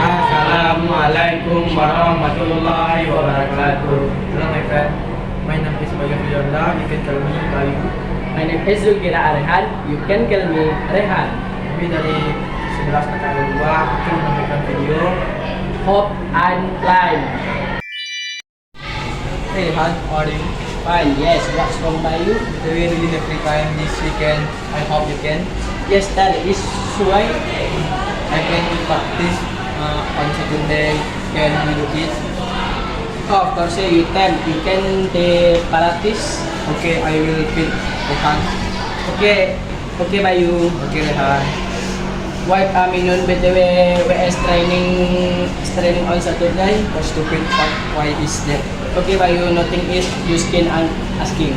Assalamualaikum warahmatullahi wabarakatuh. Hello my friend, my name is Bayu Yonda. You can call me Bayu. My name is Zulkira Rehan. You can call me Rehan. Kami dari 11 Negara 2 akan memberikan video. Hope and climb. Hey Han, how are you? Fine. Yes. What's wrong by you? Do you really have free time this weekend? I hope you can. Yes, that is why. I can practice on Saturday. Can you do it? Oh, of course you can. You can practice. Okay, I will fit Rehan. Okay. Okay, Bayu. Okay Rehan. Why Aminun BTW WS training on Saturday? What stupid fuck? Why is that? Okay, Bayu. Nothing is you can asking.